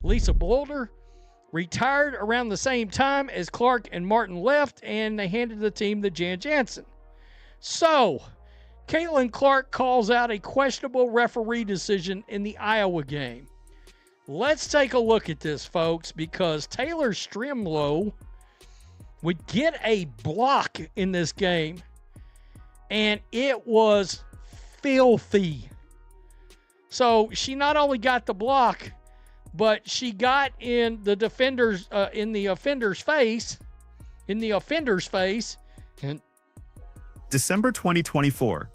Lisa Boulder retired around the same time as Clark and Martin left, and they handed the team to Jan Jansen. So, Caitlin Clark calls out a questionable referee decision in the Iowa game. Let's take a look at this, folks, because Taylor Strimlo would get a block in this game, and it was filthy. So she not only got the block, but she got in the defender's in the offender's face, and December 2024.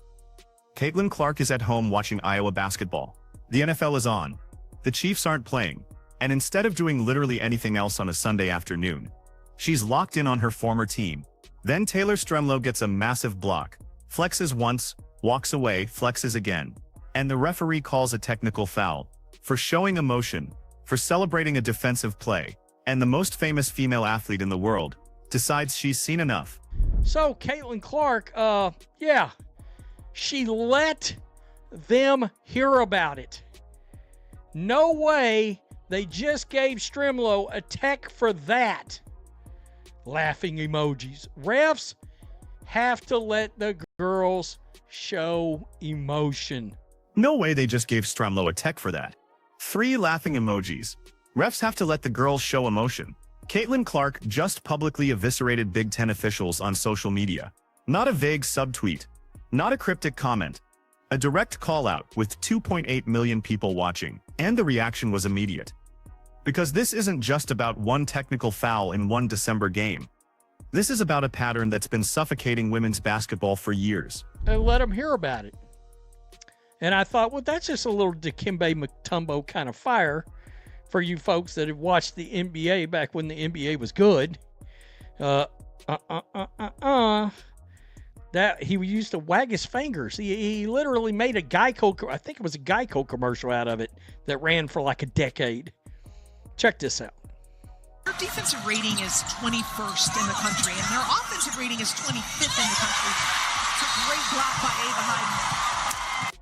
Caitlin Clark is at home watching Iowa basketball. The NFL is on. The Chiefs aren't playing. And instead of doing literally anything else on a Sunday afternoon, she's locked in on her former team. Then Taylor Strimlo gets a massive block, flexes once, walks away, flexes again. And the referee calls a technical foul for showing emotion, for celebrating a defensive play. And the most famous female athlete in the world decides she's seen enough. So Caitlin Clark, she let them hear about it. No way they just gave Strimlo a tech for that. Laughing emojis. Refs have to let the girls show emotion. No way they just gave Strimlo a tech for that. 3 laughing emojis. Refs have to let the girls show emotion. Caitlin Clark just publicly eviscerated Big Ten officials on social media. Not a vague subtweet. Not a cryptic comment. A direct call-out with 2.8 million people watching. And the reaction was immediate. Because this isn't just about one technical foul in one December game. This is about a pattern that's been suffocating women's basketball for years. And let them hear about it. And I thought, well, that's just a little Dikembe Mutombo kind of fire for you folks that have watched the NBA back when the NBA was good. That he used to wag his fingers. He literally made a Geico, I think it was a Geico commercial out of it that ran for like a decade. Check this out. Their defensive rating is 21st in the country, and their offensive rating is 25th in the country. It's a great block by Ava Hyden.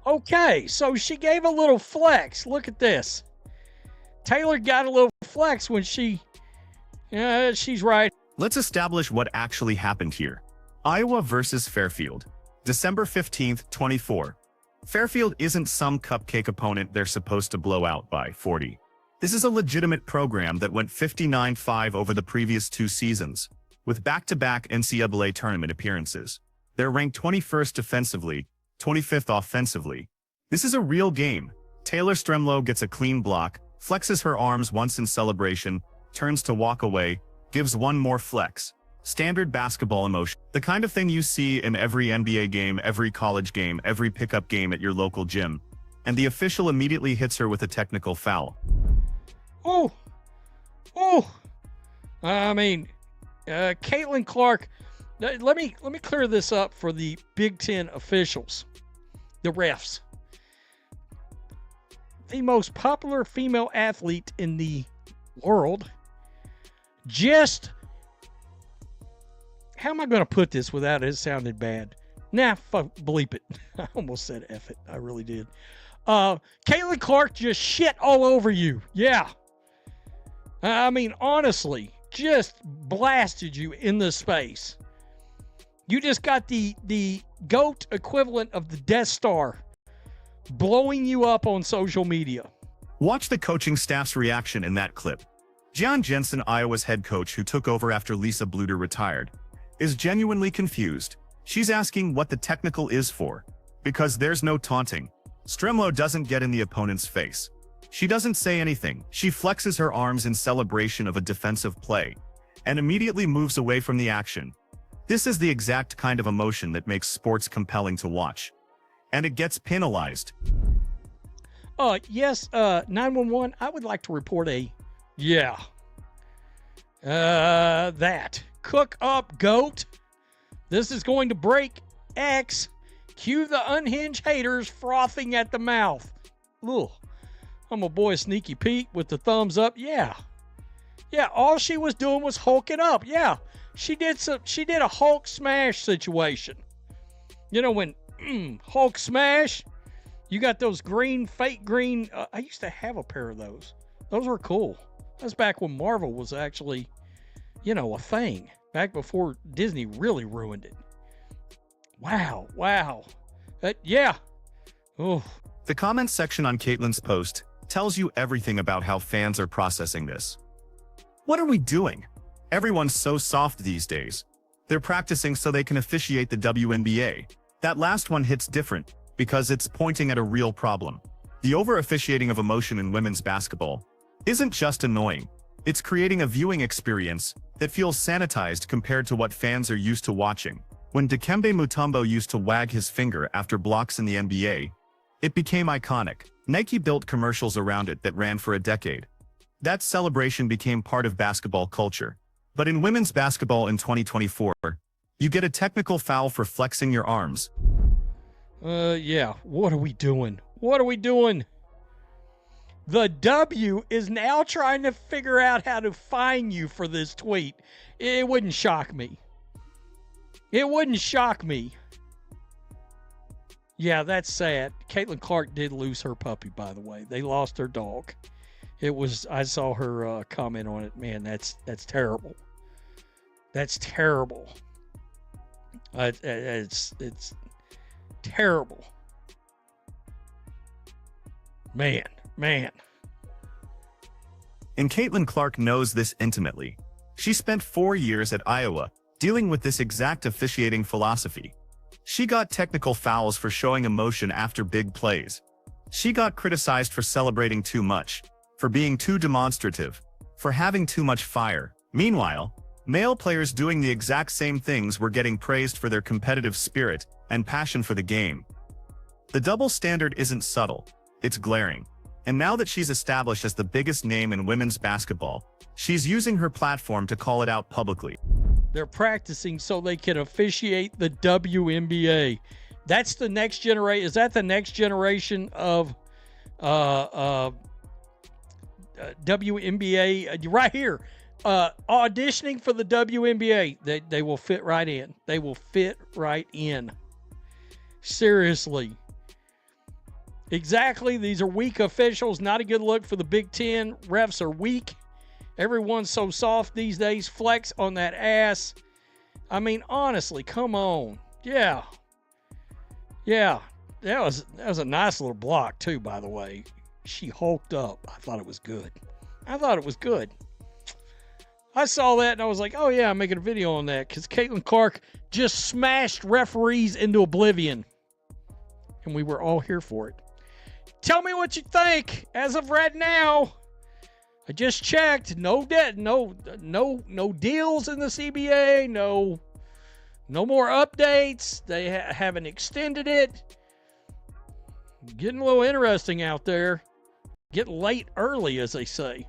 Okay, so she gave a little flex. Look at this. Taylor got a little flex when she's right. Let's establish what actually happened here. Iowa versus Fairfield. December 15th, 24. Fairfield isn't some cupcake opponent they're supposed to blow out by 40. This is a legitimate program that went 59-5 over the previous 2 seasons, with back-to-back NCAA tournament appearances. They're ranked 21st defensively, 25th offensively. This is a real game. Taylor Strimlo gets a clean block, flexes her arms once in celebration, turns to walk away, gives one more flex. Standard basketball emotion. The kind of thing you see in every NBA game, every college game, every pickup game at your local gym. And the official immediately hits her with a technical foul. Caitlin Clark, let me clear this up for the Big Ten officials, the refs. The most popular female athlete in the world just, how am I going to put this without it sounding bad? Nah, fuck, bleep it. I almost said F it. I really did. Caitlin Clark just shit all over you. Yeah. Honestly, just blasted you in the space. You just got the GOAT equivalent of the Death Star blowing you up on social media. Watch the coaching staff's reaction in that clip. Jan Jansen, Iowa's head coach who took over after Lisa Boulder retired, is genuinely confused. She's asking what the technical is for, because there's no taunting. Strimlo doesn't get in the opponent's face. She doesn't say anything. She flexes her arms in celebration of a defensive play, and immediately moves away from the action. This is the exact kind of emotion that makes sports compelling to watch. And it gets penalized. Yes, 911, I would like to report that. Cook up, GOAT. This is going to break X. Cue the unhinged haters frothing at the mouth. Ugh. I'm a boy Sneaky Pete with the thumbs up. Yeah, all she was doing was hulking up. Yeah, she did a Hulk smash situation. You know when Hulk smash, you got those green, fake green. I used to have a pair of those. Those were cool. That's back when Marvel was actually, a thing. Back before Disney really ruined it. Wow. Yeah. Oh. The comments section on Caitlyn's post tells you everything about how fans are processing this. What are we doing? Everyone's so soft these days. They're practicing so they can officiate the WNBA. That last one hits different because it's pointing at a real problem. The over-officiating of emotion in women's basketball isn't just annoying. It's creating a viewing experience that feels sanitized compared to what fans are used to watching. When Dikembe Mutombo used to wag his finger after blocks in the NBA, it became iconic. Nike built commercials around it that ran for a decade. That celebration became part of basketball culture. But in women's basketball in 2024, you get a technical foul for flexing your arms. Yeah. What are we doing? The W is now trying to figure out how to fine you for this tweet. It wouldn't shock me. Yeah, that's sad. Caitlin Clark did lose her puppy, by the way. They lost her dog. I saw her comment on it. Man, that's terrible. That's terrible. It's terrible. Man. And Caitlin Clark knows this intimately. She spent 4 years at Iowa dealing with this exact officiating philosophy. She got technical fouls for showing emotion after big plays. She got criticized for celebrating too much, for being too demonstrative, for having too much fire. Meanwhile, male players doing the exact same things were getting praised for their competitive spirit and passion for the game. The double standard isn't subtle, it's glaring. And now that she's established as the biggest name in women's basketball, she's using her platform to call it out publicly. They're practicing so they can officiate the WNBA. That's the next generation. Is that the next generation of WNBA? Right here. Auditioning for the WNBA. They will fit right in. They will fit right in. Seriously. Exactly. These are weak officials. Not a good look for the Big Ten. Refs are weak. Everyone's so soft these days. Flex on that ass. I mean, honestly, come on. Yeah. That was a nice little block, too, by the way. She hulked up. I thought it was good. I saw that and I was like, oh, yeah, I'm making a video on that because Caitlin Clark just smashed referees into oblivion. And we were all here for it. Tell me what you think. As of right now, I just checked. No debt, no deals in the CBA. No more updates. They haven't extended it. Getting a little interesting out there. Getting late early, as they say.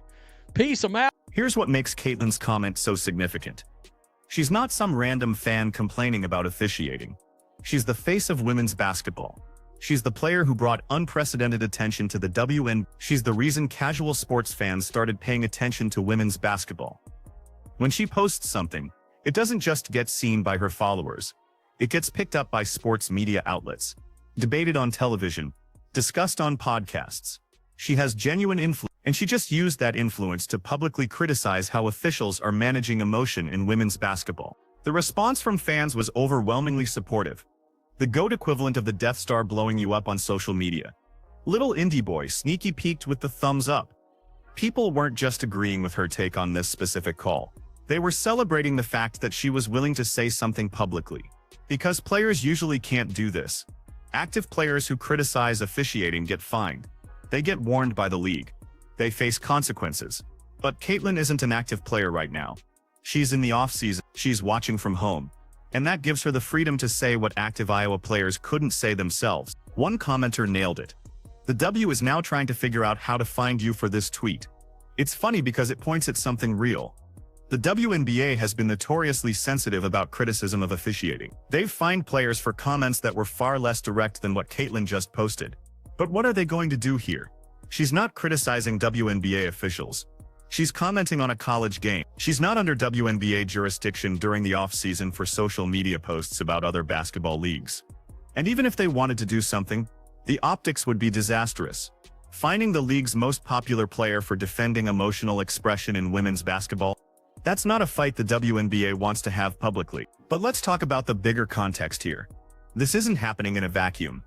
Peace. I'm out. Here's what makes Caitlyn's comment so significant. She's not some random fan complaining about officiating. She's the face of women's basketball. She's the player who brought unprecedented attention to the WNBA. She's the reason casual sports fans started paying attention to women's basketball. When she posts something, it doesn't just get seen by her followers. It gets picked up by sports media outlets, debated on television, discussed on podcasts. She has genuine influence, and she just used that influence to publicly criticize how officials are managing emotion in women's basketball. The response from fans was overwhelmingly supportive. The GOAT equivalent of the Death Star blowing you up on social media. Little indie boy sneaky peeked with the thumbs up. People weren't just agreeing with her take on this specific call. They were celebrating the fact that she was willing to say something publicly. Because players usually can't do this. Active players who criticize officiating get fined. They get warned by the league. They face consequences. But Caitlin isn't an active player right now. She's in the off-season. She's watching from home. And that gives her the freedom to say what active Iowa players couldn't say themselves. One commenter nailed it. The W is now trying to figure out how to find you for this tweet. It's funny because it points at something real. The WNBA has been notoriously sensitive about criticism of officiating. They've fined players for comments that were far less direct than what Caitlin just posted. But what are they going to do here? She's not criticizing WNBA officials. She's commenting on a college game. She's not under WNBA jurisdiction during the off-season for social media posts about other basketball leagues. And even if they wanted to do something, the optics would be disastrous. finding the league's most popular player for defending emotional expression in women's basketball? That's not a fight the WNBA wants to have publicly. But let's talk about the bigger context here. This isn't happening in a vacuum.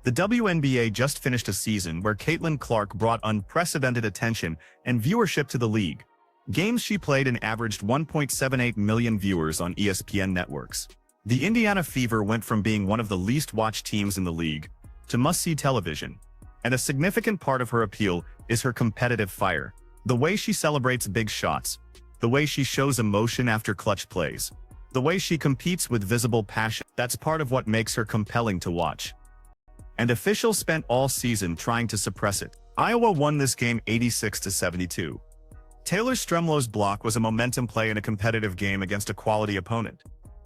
The WNBA just finished a season where Caitlin Clark brought unprecedented attention and viewership to the league. Games she played and averaged 1.78 million viewers on ESPN networks. The Indiana Fever went from being one of the least-watched teams in the league to must-see television. And a significant part of her appeal is her competitive fire. The way she celebrates big shots, the way she shows emotion after clutch plays, the way she competes with visible passion, that's part of what makes her compelling to watch. And officials spent all season trying to suppress it. Iowa won this game 86-72. Taylor Stremlow's block was a momentum play in a competitive game against a quality opponent.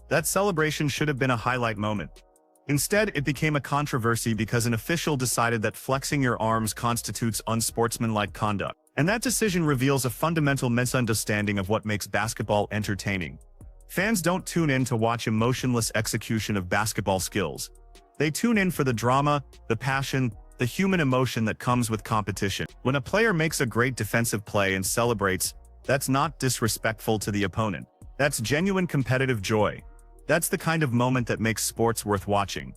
That celebration should have been a highlight moment. Instead, it became a controversy because an official decided that flexing your arms constitutes unsportsmanlike conduct. And that decision reveals a fundamental misunderstanding of what makes basketball entertaining. Fans don't tune in to watch emotionless execution of basketball skills. They tune in for the drama, the passion, the human emotion that comes with competition. When a player makes a great defensive play and celebrates, that's not disrespectful to the opponent. That's genuine competitive joy. That's the kind of moment that makes sports worth watching.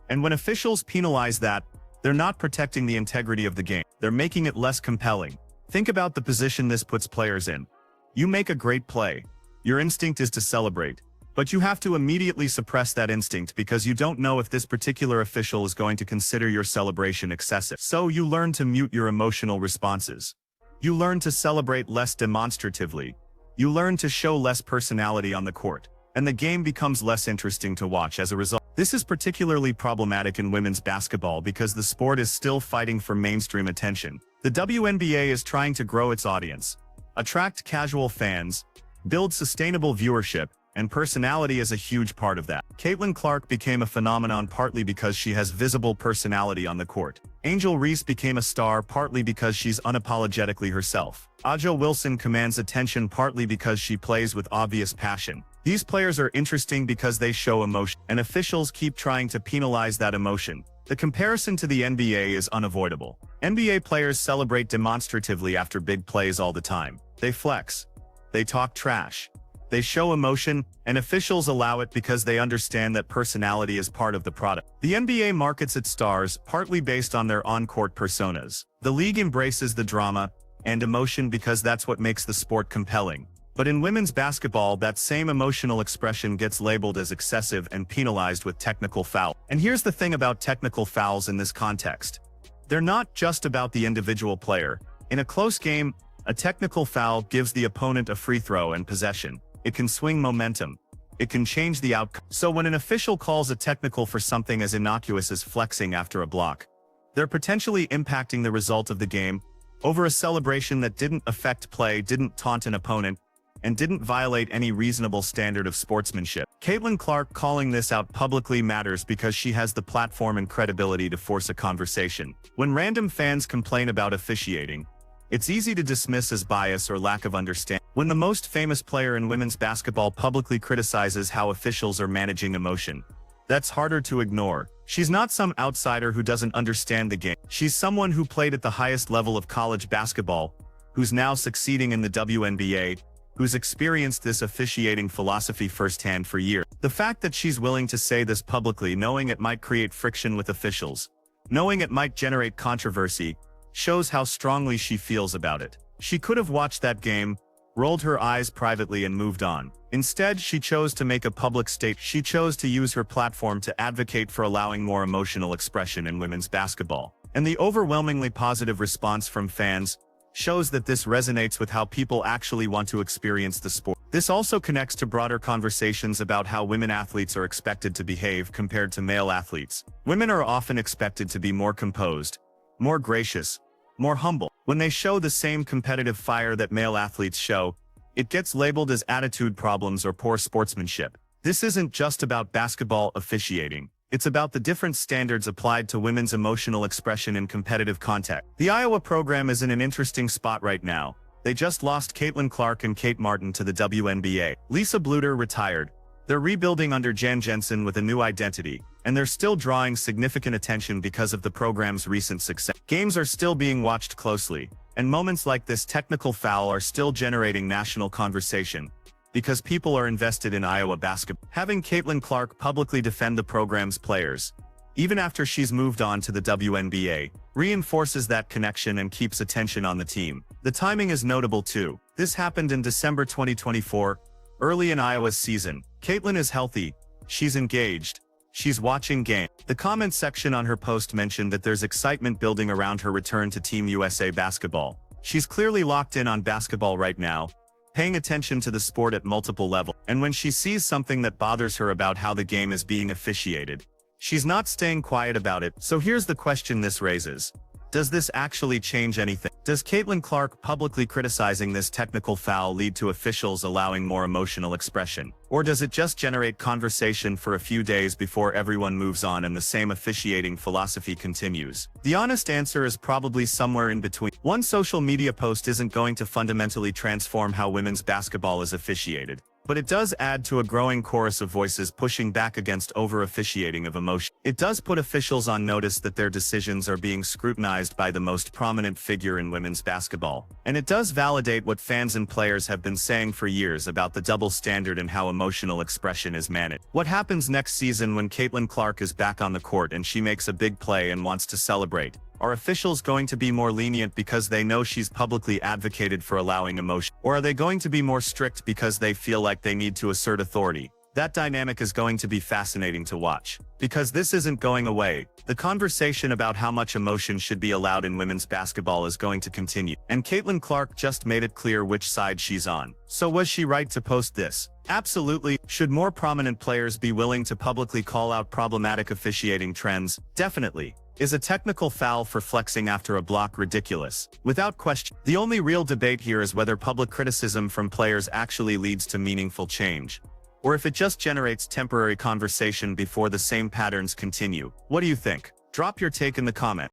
And when officials penalize that, they're not protecting the integrity of the game. They're making it less compelling. Think about the position this puts players in. You make a great play. Your instinct is to celebrate. But you have to immediately suppress that instinct because you don't know if this particular official is going to consider your celebration excessive. So you learn to mute your emotional responses. You learn to celebrate less demonstratively. You learn to show less personality on the court. And the game becomes less interesting to watch as a result. This is particularly problematic in women's basketball because the sport is still fighting for mainstream attention. The WNBA is trying to grow its audience, attract casual fans, build sustainable viewership, and personality is a huge part of that. Caitlin Clark became a phenomenon partly because she has visible personality on the court. Angel Reese became a star partly because she's unapologetically herself. A'ja Wilson commands attention partly because she plays with obvious passion. These players are interesting because they show emotion, and officials keep trying to penalize that emotion. The comparison to the NBA is unavoidable. NBA players celebrate demonstratively after big plays all the time. They flex. They talk trash. They show emotion, and officials allow it because they understand that personality is part of the product. The NBA markets its stars partly based on their on-court personas. The league embraces the drama and emotion because that's what makes the sport compelling. But in women's basketball, that same emotional expression gets labeled as excessive and penalized with technical foul. And here's the thing about technical fouls in this context. They're not just about the individual player. In a close game, a technical foul gives the opponent a free throw and possession. It can swing momentum. It can change the outcome. So when an official calls a technical for something as innocuous as flexing after a block, they're potentially impacting the result of the game over a celebration that didn't affect play, didn't taunt an opponent, and didn't violate any reasonable standard of sportsmanship. Caitlin Clark calling this out publicly matters because she has the platform and credibility to force a conversation. When random fans complain about officiating, it's easy to dismiss as bias or lack of understanding. When the most famous player in women's basketball publicly criticizes how officials are managing emotion, that's harder to ignore. She's not some outsider who doesn't understand the game. She's someone who played at the highest level of college basketball, who's now succeeding in the WNBA, who's experienced this officiating philosophy firsthand for years. The fact that she's willing to say this publicly, knowing it might create friction with officials, knowing it might generate controversy, shows how strongly she feels about it. She could have watched that game, rolled her eyes privately and moved on. Instead, she chose to make a public statement. She chose to use her platform to advocate for allowing more emotional expression in women's basketball. And the overwhelmingly positive response from fans shows that this resonates with how people actually want to experience the sport. This also connects to broader conversations about how women athletes are expected to behave compared to male athletes. Women are often expected to be more composed, more gracious, more humble. When they show the same competitive fire that male athletes show, it gets labeled as attitude problems or poor sportsmanship. This isn't just about basketball officiating. It's about the different standards applied to women's emotional expression in competitive context. The Iowa program is in an interesting spot right now. They just lost Caitlin Clark and Kate Martin to the WNBA. Lisa Bluder retired. They're rebuilding under Jan Jensen with a new identity. and they're still drawing significant attention because of the program's recent success. Games are still being watched closely, and moments like this technical foul are still generating national conversation because people are invested in Iowa basketball. Having Caitlin Clark publicly defend the program's players, even after she's moved on to the WNBA, reinforces that connection and keeps attention on the team. The timing is notable too. This happened in December 2024, early in Iowa's season. Caitlin is healthy, she's engaged, she's watching games. The comment section on her post mentioned that there's excitement building around her return to Team USA basketball. She's clearly locked in on basketball right now, paying attention to the sport at multiple levels. And when she sees something that bothers her about how the game is being officiated, she's not staying quiet about it. So here's the question this raises. Does this actually change anything? Does Caitlin Clark publicly criticizing this technical foul lead to officials allowing more emotional expression? Or does it just generate conversation for a few days before everyone moves on and the same officiating philosophy continues? The honest answer is probably somewhere in between. One social media post isn't going to fundamentally transform how women's basketball is officiated, but it does add to a growing chorus of voices pushing back against over-officiating of emotion. It does put officials on notice that their decisions are being scrutinized by the most prominent figure in women's basketball. And it does validate what fans and players have been saying for years about the double standard and how emotional expression is managed. What happens next season when Caitlin Clark is back on the court and she makes a big play and wants to celebrate? Are officials going to be more lenient because they know she's publicly advocated for allowing emotion? Or are they going to be more strict because they feel like they need to assert authority? That dynamic is going to be fascinating to watch. Because this isn't going away, the conversation about how much emotion should be allowed in women's basketball is going to continue. And Caitlin Clark just made it clear which side she's on. So was she right to post this? Absolutely. Should more prominent players be willing to publicly call out problematic officiating trends? Definitely. Is a technical foul for flexing after a block ridiculous? Without question. The only real debate here is whether public criticism from players actually leads to meaningful change, or if it just generates temporary conversation before the same patterns continue. What do you think? Drop your take in the comments.